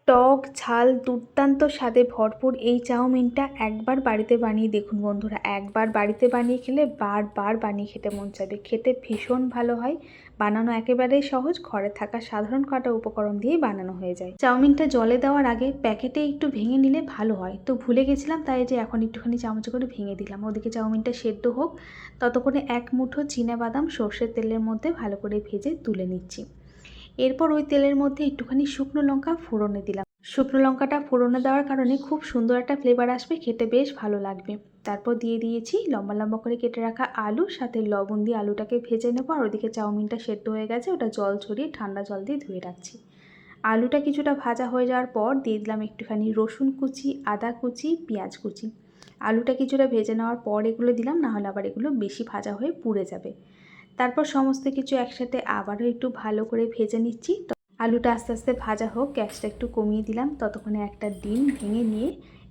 টক ঝাল দুর্দান্ত স্বাদে ভরপুর এই চাউমিনটা একবার বাড়িতে বানিয়ে দেখুন বন্ধুরা। একবার বাড়িতে বানিয়ে খেলে বারবার বানিয়ে খেতে মন চাইবে। খেতে ভীষণ ভালো হয়, বানানো একেবারেই সহজ, ঘরে থাকা সাধারণ কটা উপকরণ দিয়েই বানানো হয়ে যায়। চাউমিনটা জলে দেওয়ার আগে প্যাকেটে একটু ভেঙে নিলে ভালো হয়, তো ভুলে গেছিলাম, তাই যে এখন একটুখানি চামচ করে ভেঙে দিলাম। ওদিকে চাউমিনটা সেদ্ধ হোক, ততক্ষণে এক মুঠো চীনাবাদাম সর্ষের তেলের মধ্যে ভালো করে ভেজে তুলে নিচ্ছি। এরপর ওই তেলের মধ্যে একটুখানি শুকনো লঙ্কা ফোড়নে দিলাম। শুকনো লঙ্কাটা ফোড়নে দেওয়ার কারণে খুব সুন্দর একটা ফ্লেভার আসবে, খেতে বেশ ভালো লাগবে। তারপর দিয়ে দিয়েছি লম্বা লম্বা করে কেটে রাখা আলু, সাথে লবণ দিয়ে আলুটাকে ভেজে নেবো। আর ওদিকে চাউমিনটা সেদ্ধ হয়ে গেছে, ওটা জল ছড়িয়ে ঠান্ডা জল দিয়ে ধুয়ে রাখছি। আলুটা কিছুটা ভাজা হয়ে যাওয়ার পর দিয়ে দিলাম একটুখানি রসুন কুচি, আদা কুচি, পেঁয়াজ কুচি। আলুটা কিছুটা ভেজে নেওয়ার পর এগুলো দিলাম, নাহলে আবার এগুলো বেশি ভাজা হয়ে পুড়ে যাবে। তারপর সমস্ত কিছু একসাথে আবারও একটু ভালো করে ভেজে নিচ্ছি। আলুটা আস্তে আস্তে ভাজা হোক, গ্যাসটা একটু কমিয়ে দিলাম। ততক্ষণে একটা ডিম ভেঙে নিয়ে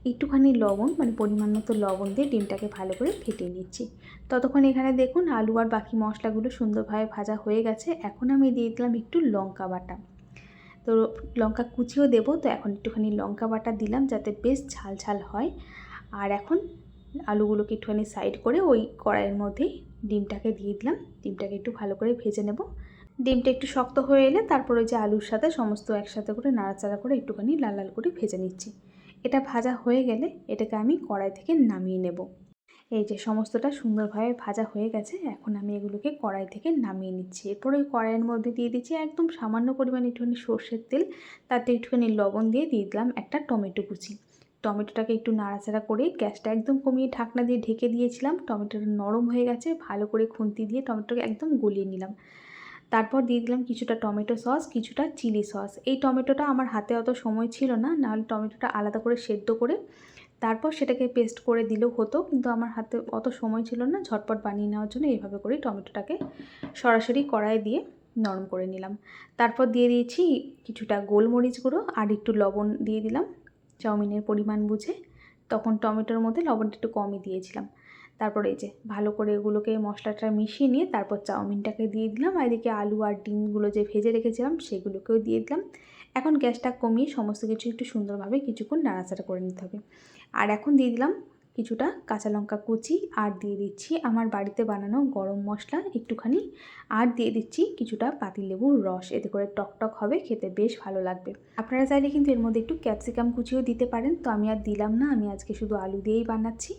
একটুখানি লবণ, মানে পরিমাণ মতো লবণ দিয়ে ডিমটাকে ভালো করে ফেটিয়ে নিচ্ছি। ততক্ষণ এখানে দেখুন আলু আর বাকি মশলাগুলো সুন্দরভাবে ভাজা হয়ে গেছে। এখন আমি দিয়ে দিলাম একটু লঙ্কা বাটা, তো লঙ্কা কুচিও দেবো, তো এখন একটুখানি লঙ্কা বাটা দিলাম যাতে বেশ ঝাল ঝাল হয়। আর এখন আলুগুলোকে একটুখানি সাইড করে ওই কড়াইয়ের মধ্যেই ডিমটাকে দিয়ে দিলাম। ডিমটাকে একটু ভালো করে ভেজে নেব। ডিমটা একটু শক্ত হয়ে এলে তারপর ওই যে আলুর সাথে সমস্ত একসাথে করে নাড়াচাড়া করে একটুখানি লাল লাল করে ভেজে নিচ্ছি। এটা ভাজা হয়ে গেলে এটাকে আমি কড়াই থেকে নামিয়ে নেব। এই যে সমস্তটা সুন্দরভাবে ভাজা হয়ে গেছে, এখন আমি এগুলোকে কড়াই থেকে নামিয়ে নিচ্ছি। এরপর ওই কড়াইয়ের মধ্যে দিয়ে দিচ্ছি একদম সামান্য পরিমাণে একটুখানি সর্ষের তেল, তাতে একটুখানি লবণ দিয়ে দিলাম একটা টমেটো কুচি। টমেটোটাকে একটু নাড়াচাড়া করে গ্যাসটা একদম কমিয়ে ঢাকনা দিয়ে ঢেকে দিয়েছিলাম। টমেটোটা নরম হয়ে গেছে, ভালো করে খুন্তি দিয়ে টমেটোকে একদম গলিয়ে নিলাম। তারপর দিয়ে দিলাম কিছুটা টমেটো সস, কিছুটা চিলি সস। এই টমেটোটা আমার হাতে অত সময় ছিল না, নাহলে টমেটোটা আলাদা করে সেদ্ধ করে তারপর সেটাকে পেস্ট করে দিলেও হতো, কিন্তু আমার হাতে অত সময় ছিল না। ঝটপট বানিয়ে নেওয়ার জন্য এইভাবে করে টমেটোটাকে সরাসরি কড়াইয়ে দিয়ে নরম করে নিলাম। তারপর দিয়ে দিয়েছি কিছুটা গোলমরিচ গুঁড়ো আর একটু লবণ দিয়ে দিলাম চাউমিনের পরিমাণ বুঝে। তখন টমেটোর মধ্যে লবণটা একটু কমই দিয়েছিলাম। তারপর এই যে ভালো করে এগুলোকে মশলাটা মিশিয়ে নিয়ে তারপর চাউমিনটাকে দিয়ে দিলাম। আর এদিকে আলু আর ডিমগুলো যে ভেজে রেখেছিলাম সেগুলোকেও দিয়ে দিলাম। এখন গ্যাসটা কমিয়ে সমস্ত কিছু একটু সুন্দরভাবে কিছুক্ষণ নাড়াচাড়া করে নিতে হবে। আর এখন দিয়ে দিলাম কিছুটা কাঁচা লঙ্কা কুচি, আর দিয়ে দিচ্ছি আমার বাড়িতে বানানো গরম মশলা একটুখানি, আর দিয়ে দিচ্ছি কিছুটা পাতিলেবুর রস। এতে করে টকটক হবে, খেতে বেশ ভালো লাগবে। আপনারা চাইলে কিন্তু এর মধ্যে একটু ক্যাপসিকাম কুচিও দিতে পারেন, তো আমি আর দিলাম না, আমি আজকে শুধু আলু দিয়েই বানাচ্ছি।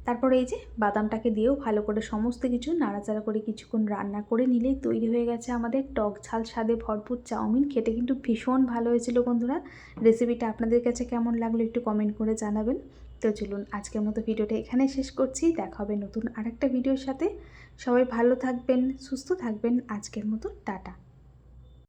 তারপর এই যে বাদামটাকে দিয়েও ভালো করে সমস্ত কিছু নাড়াচাড়া করে কিছুক্ষণ রান্না করে নিলেই তৈরি হয়ে গেছে আমাদের টক ঝাল স্বাদে ভরপুর চাউমিন। খেতে কিন্তু ভীষণ ভালো হয়েছিল বন্ধুরা। রেসিপিটা আপনাদের কাছে কেমন লাগলো একটু কমেন্ট করে জানাবেন। তো চলুন আজকের মতো ভিডিওটা এখানে শেষ করছি, দেখা হবে নতুন আরেকটা ভিডিওর সাথে। সবাই ভালো থাকবেন, সুস্থ থাকবেন। আজকের মতো টাটা।